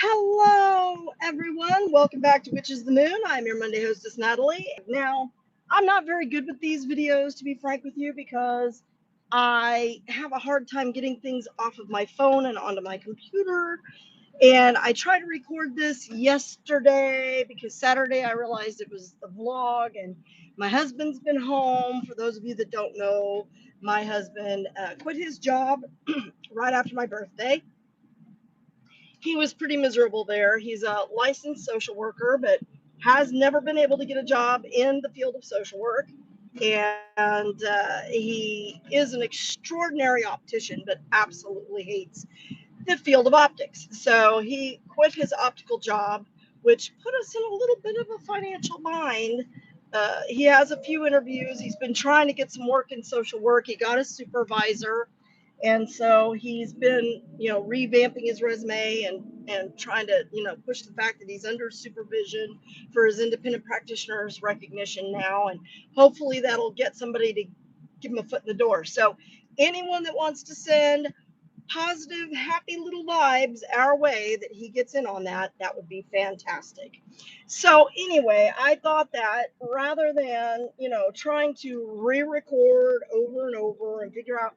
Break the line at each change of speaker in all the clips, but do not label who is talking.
Hello, everyone. Welcome back to Witches the Moon. I'm your Monday hostess, Natalie. Now, I'm not very good with these videos, to be frank with you, because I have a hard time getting things off of my phone and onto my computer. And I tried to record this yesterday because Saturday I realized it was a vlog, and my husband's been home. For those of you that don't know, my husband quit his job right after my birthday. He was pretty miserable there. He's a licensed social worker, but has never been able to get a job in the field of social work. And he is an extraordinary optician, but absolutely hates the field of optics. So he quit his optical job, which put us in a little bit of a financial bind. He has a few interviews. He's been trying to get some work in social work. He got a supervisor, and so he's been, revamping his resume and trying to, push the fact that he's under supervision for his independent practitioner's recognition now, and hopefully that'll get somebody to give him a foot in the door. So anyone that wants to send positive, happy little vibes our way that he gets in on that, that would be fantastic. So anyway, I thought that rather than, trying to re-record over and over and figure out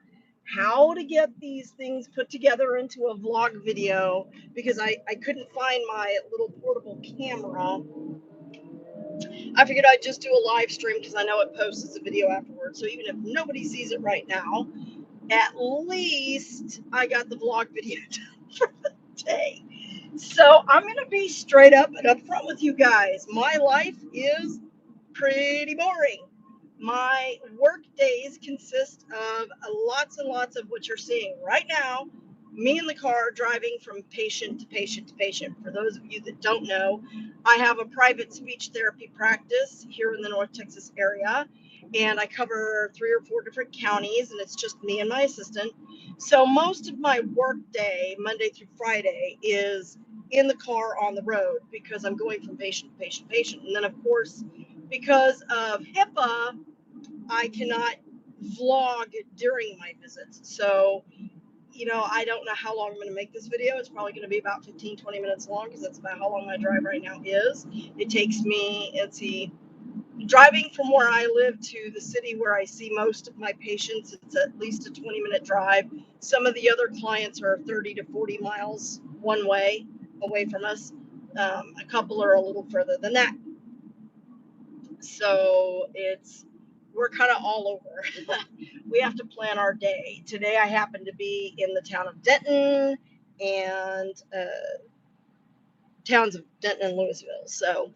how to get these things put together into a vlog video, because I couldn't find my little portable camera, I figured I'd just do a live stream because I know it posts as a video afterwards. So even if nobody sees it right now, at least I got the vlog video done for the day. So I'm going to be straight up and upfront with you guys. My life is pretty boring. My work days consist of lots and lots of what you're seeing right now. Me in the car driving from patient to patient to patient. For those of you that don't know, I have a private speech therapy practice here in the North Texas area, and I cover 3 or 4 different counties, and it's just me and my assistant. So most of my work day, Monday through Friday, is in the car on the road because I'm going from patient to patient to patient. And then, of course, because of HIPAA, I cannot vlog during my visits. So, I don't know how long I'm going to make this video. It's probably going to be about 15-20 minutes long because that's about how long my drive right now is. It takes me, driving from where I live to the city where I see most of my patients, it's at least a 20-minute drive. Some of the other clients are 30 to 40 miles one way away from us. A couple are a little further than that. So we're kind of all over. We have to plan our day. Today I happen to be in the town of Denton and towns of Denton and Louisville. So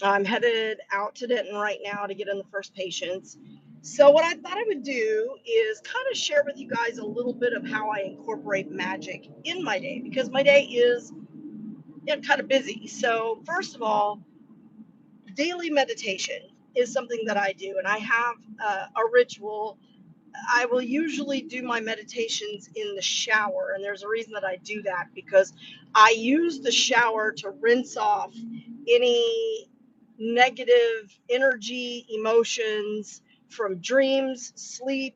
I'm headed out to Denton right now to get in the first patients. So what I thought I would do is kind of share with you guys a little bit of how I incorporate magic in my day, because my day is kind of busy. So first of all, daily meditation is something that I do, and I have a ritual. I will usually do my meditations in the shower, and there's a reason that I do that, because I use the shower to rinse off any negative energy, emotions from dreams, sleep,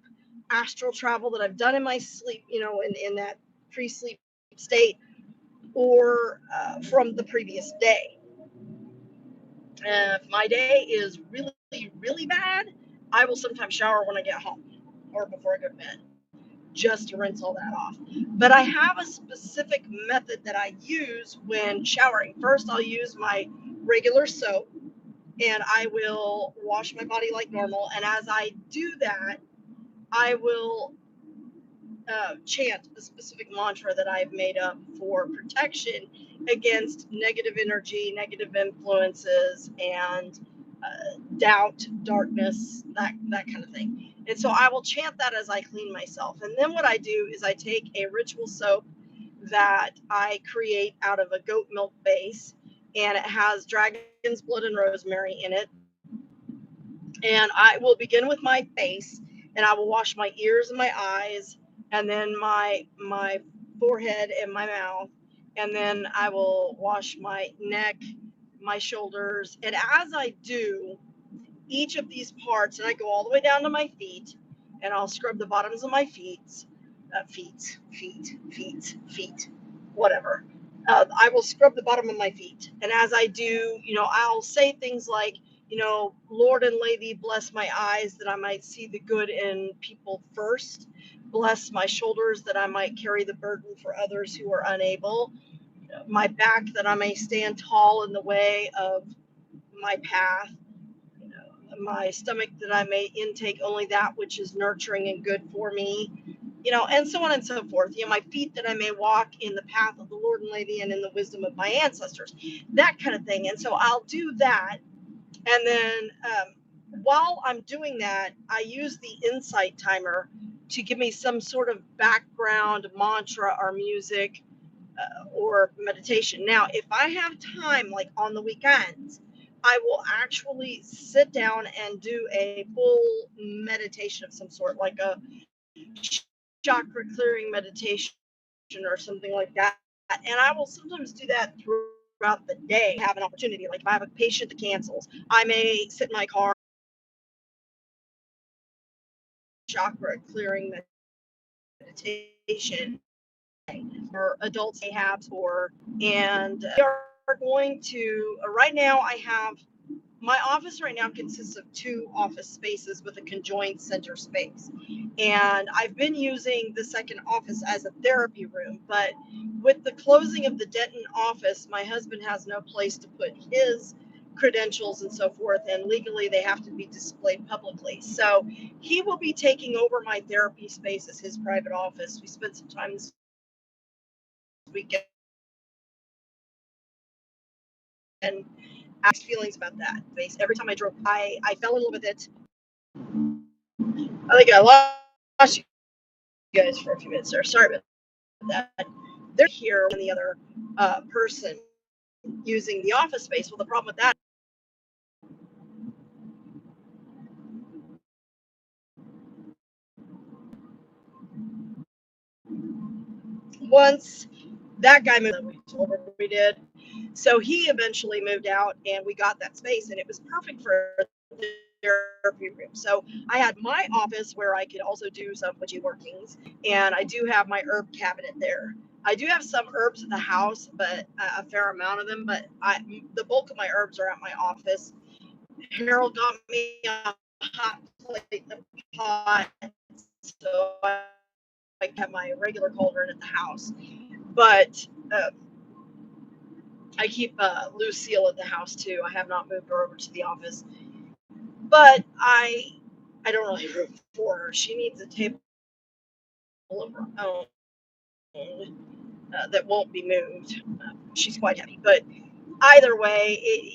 astral travel that I've done in my sleep, in that pre-sleep state, or from the previous day. If my day is really, really bad, I will sometimes shower when I get home or before I go to bed, just to rinse all that off. But I have a specific method that I use when showering. First, I'll use my regular soap and I will wash my body like normal. And as I do that, I will chant a specific mantra that I've made up for protection against negative energy, negative influences, and doubt, darkness, that kind of thing. And so I will chant that as I clean myself. And then what I do is I take a ritual soap that I create out of a goat milk base, and it has dragon's blood and rosemary in it. And I will begin with my face, and I will wash my ears and my eyes, and then my forehead and my mouth, and then I will wash my neck, my shoulders. And as I do each of these parts, and I go all the way down to my feet, and I'll scrub the bottoms of my feet, whatever. I will scrub the bottom of my feet. And as I do, I'll say things like, Lord and Lady, bless my eyes that I might see the good in people first. Bless my shoulders that I might carry the burden for others who are unable. My back that I may stand tall in the way of my path. My stomach that I may intake only that which is nurturing and good for me, and so on and so forth. My feet that I may walk in the path of the Lord and Lady and in the wisdom of my ancestors, that kind of thing. And so I'll do that. And then while I'm doing that, I use the insight timer to give me some sort of background mantra or music or meditation. Now, if I have time, like on the weekends, I will actually sit down and do a full meditation of some sort, like a chakra clearing meditation or something like that. And I will sometimes do that throughout the day. Have an opportunity, like if I have a patient that cancels, I may sit in my car, chakra clearing meditation, or adults may have, and we are going to, right now I have, my office right now consists of two office spaces with a conjoined center space. And I've been using the second office as a therapy room, but with the closing of the Denton office, my husband has no place to put his credentials and so forth, and legally they have to be displayed publicly. So he will be taking over my therapy space as his private office. We spent some time this weekend and asked feelings about that. Every time I drove, I fell in love with it. I think I lost you guys for a few minutes there. Sorry about that. They're here and the other person using the office space. Well, the problem with that, once that guy moved, we did. So he eventually moved out, and we got that space, and it was perfect for the therapy room. So I had my office where I could also do some witchy workings, and I do have my herb cabinet there. I do have some herbs in the house, but a fair amount of them. But the bulk of my herbs are at my office. Harold got me a hot plate and a pot, so I kept my regular cauldron at the house. But I keep Lucille at the house too. I have not moved her over to the office, but I don't really room for her. She needs a table of her own that won't be moved. She's quite heavy, but either way,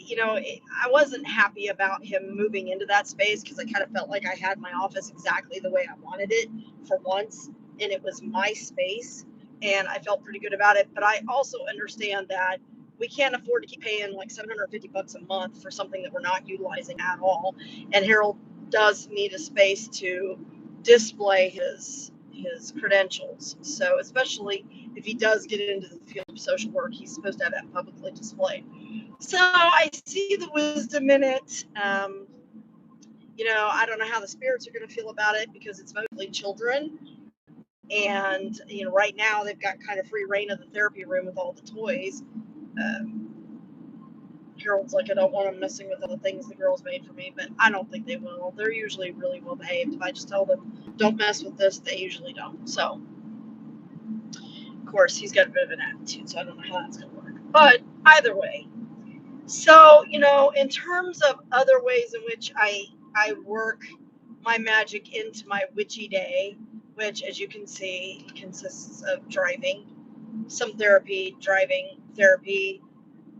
I wasn't happy about him moving into that space because I kind of felt like I had my office exactly the way I wanted it for once, and it was my space, and I felt pretty good about it. But I also understand that we can't afford to keep paying like $750 a month for something that we're not utilizing at all. And Harold does need a space to display his credentials. So especially if he does get into the field of social work, he's supposed to have that publicly displayed. So I see the wisdom in it. I don't know how the spirits are going to feel about it because it's mostly children. And, right now they've got kind of free reign of the therapy room with all the toys. Um, Harold's like, I don't want them messing with all the things the girls made for me, but I don't think they will. They're usually really well behaved. If I just tell them, don't mess with this, they usually don't. So, of course, he's got a bit of an attitude, so I don't know how that's going to work. But either way, so, in terms of other ways in which I work my magic into my witchy day, which, as you can see, consists of driving, some therapy, driving, therapy,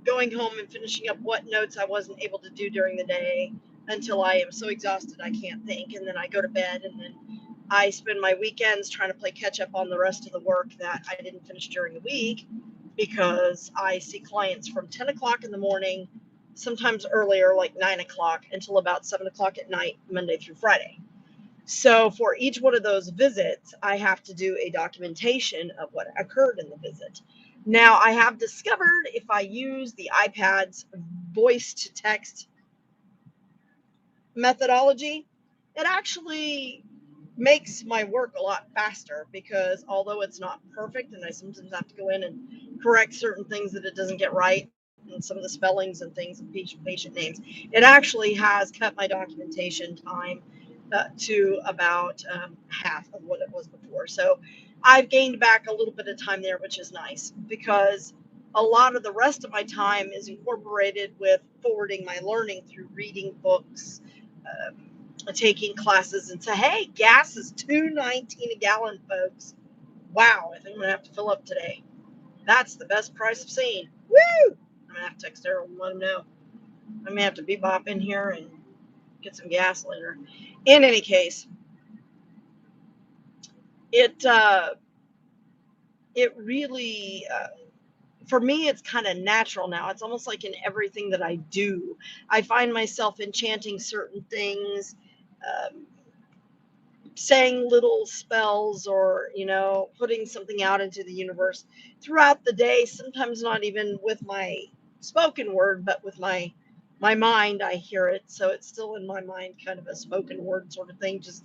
going home and finishing up what notes I wasn't able to do during the day until I am so exhausted I can't think, and then I go to bed, and then I spend my weekends trying to play catch up on the rest of the work that I didn't finish during the week because I see clients from 10 o'clock in the morning, sometimes earlier, like 9 o'clock, until about 7 o'clock at night, Monday through Friday. So for each one of those visits, I have to do a documentation of what occurred in the visit. Now, I have discovered if I use the iPad's voice to text methodology, it actually makes my work a lot faster because although it's not perfect and I sometimes have to go in and correct certain things that it doesn't get right, and some of the spellings and things of patient names. It actually has cut my documentation time to about half of what it was before. So I've gained back a little bit of time there, which is nice because a lot of the rest of my time is incorporated with forwarding my learning through reading books, taking classes, and say, hey, gas is $2.19 a gallon, folks. Wow, I think I'm gonna have to fill up today. That's the best price I've seen. Woo! I'm gonna have to text Daryl and let him know. I may have to bebop in here and get some gas later. In any case, it it really for me it's kind of natural now. It's almost like in everything that I do, I find myself enchanting certain things. Um, Saying little spells or putting something out into the universe throughout the day, sometimes not even with my spoken word but with my mind. I hear it, so it's still in my mind, kind of a spoken word sort of thing, just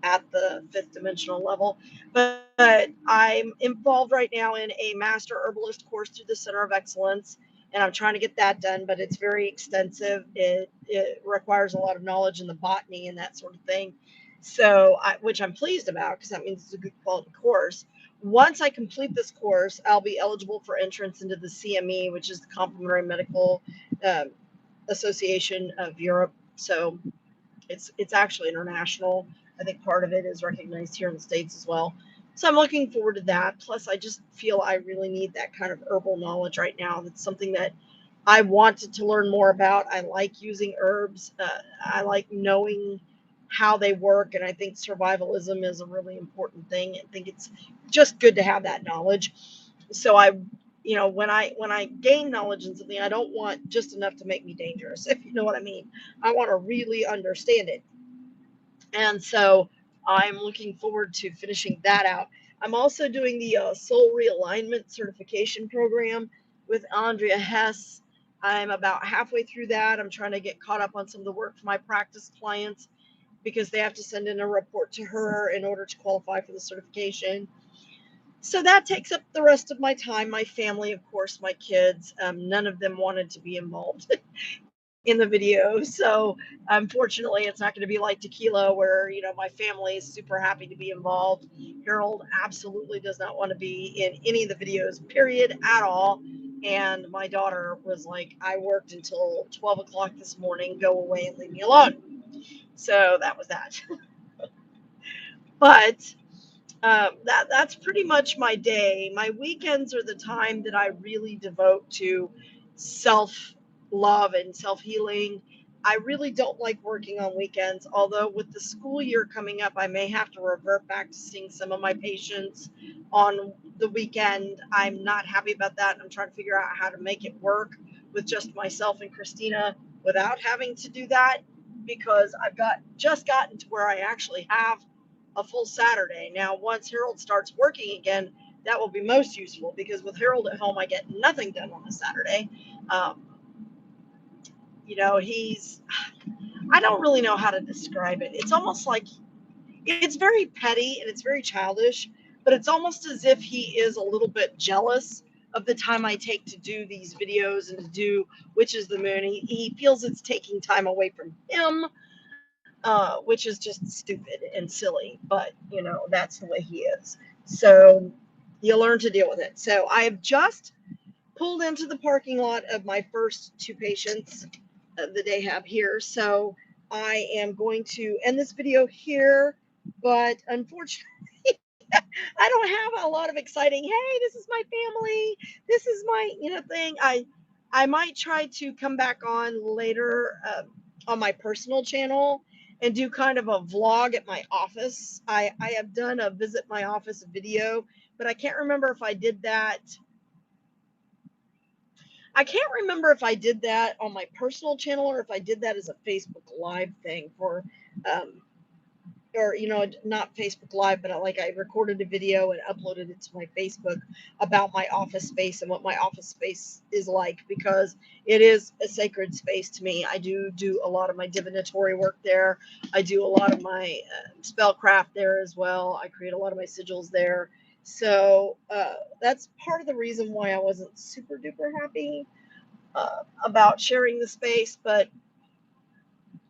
at the fifth dimensional level. But I'm involved right now in a master herbalist course through the Center of Excellence, and I'm trying to get that done, but it's very extensive. It requires a lot of knowledge in the botany and that sort of thing, so which I'm pleased about because that means it's a good quality course. Once I complete this course, I'll be eligible for entrance into the CME, which is the Complementary Medical um, Association of Europe. So it's actually international. I think part of it is recognized here in the States as well. So I'm looking forward to that. Plus, I just feel I really need that kind of herbal knowledge right now. That's something that I wanted to learn more about. I like using herbs. I like knowing how they work, and I think survivalism is a really important thing. I think it's just good to have that knowledge. So when I gain knowledge in something, I don't want just enough to make me dangerous, if you know what I mean. I want to really understand it. And so I'm looking forward to finishing that out. I'm also doing the soul realignment certification program with Andrea Hess. I'm about halfway through that. I'm trying to get caught up on some of the work for my practice clients because they have to send in a report to her in order to qualify for the certification. So that takes up the rest of my time. My family, of course, my kids, none of them wanted to be involved in the video. So unfortunately, it's not going to be like Tequila, where my family is super happy to be involved. Harold absolutely does not want to be in any of the videos, period, at all. And my daughter was like, I worked until 12 o'clock this morning. Go away and leave me alone. So that was that. But that's pretty much my day. My weekends are the time that I really devote to self love and self healing. I really don't like working on weekends, although with the school year coming up, I may have to revert back to seeing some of my patients on the weekend. I'm not happy about that. I'm trying to figure out how to make it work with just myself and Christina without having to do that, because I've just gotten to where I actually have a full Saturday. Now, once Harold starts working again, that will be most useful, because with Harold at home, I get nothing done on a Saturday. Um, I don't really know how to describe it. It's almost like it's very petty and it's very childish, but it's almost as if he is a little bit jealous of the time I take to do these videos and to do Witches the Moon. He feels it's taking time away from him, which is just stupid and silly, but that's the way he is. So you learn to deal with it. So I have just pulled into the parking lot of my first two patients that they have here. So I am going to end this video here, but unfortunately, I don't have a lot of exciting, hey, this is my family, this is my, thing. I might try to come back on later on my personal channel and do kind of a vlog at my office. I have done a visit my office video, but I can't remember if I did that. I can't remember if I did that on my personal channel or if I did that as a Facebook Live thing for um, or not Facebook Live, but I recorded a video and uploaded it to my Facebook about my office space and what my office space is like, because it is a sacred space to me. I do a lot of my divinatory work there. I do a lot of my spellcraft there as well. I create a lot of my sigils there. So that's part of the reason why I wasn't super duper happy about sharing the space, but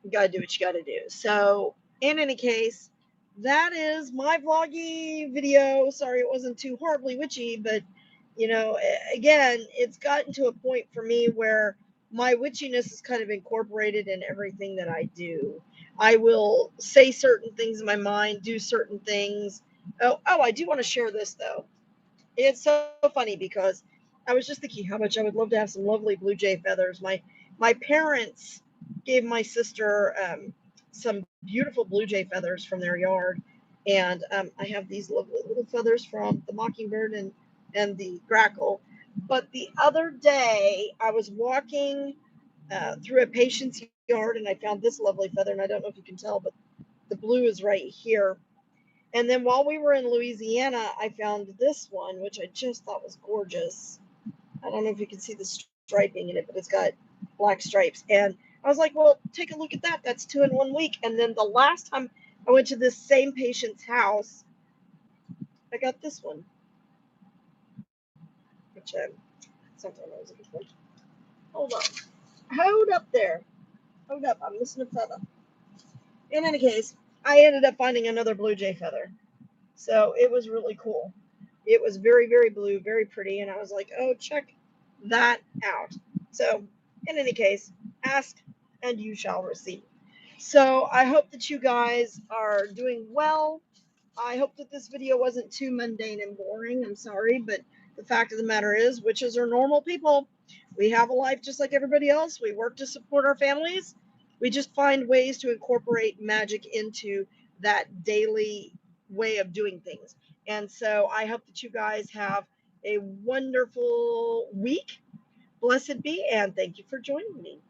you gotta do what you gotta do. So, in any case, that is my vloggy video. Sorry it wasn't too horribly witchy, but again, it's gotten to a point for me where my witchiness is kind of incorporated in everything that I do. I will say certain things in my mind, do certain things. I do want to share this though. It's so funny because I was just thinking how much I would love to have some lovely blue jay feathers. My parents gave my sister some beautiful blue jay feathers from their yard, and I have these lovely little feathers from the mockingbird and the grackle. But the other day, I was walking through a patient's yard, and I found this lovely feather, and I don't know if you can tell, but the blue is right here. And then while we were in Louisiana, I found this one, which I just thought was gorgeous. I don't know if you can see the striping in it, but it's got black stripes. And I was like, well, take a look at that. That's 2 in 1 week. And then the last time I went to this same patient's house, I got this one, which something I was looking for. Hold on. Hold up there. Hold up. I'm missing a feather. In any case, I ended up finding another blue jay feather. So it was really cool. It was very, very blue, very pretty. And I was like, oh, check that out. So, in any case, ask and you shall receive. So, I hope that you guys are doing well. I hope that this video wasn't too mundane and boring. I'm sorry, but the fact of the matter is, witches are normal people. We have a life just like everybody else. We work to support our families. We just find ways to incorporate magic into that daily way of doing things. And so I hope that you guys have a wonderful week. Blessed be, and thank you for joining me.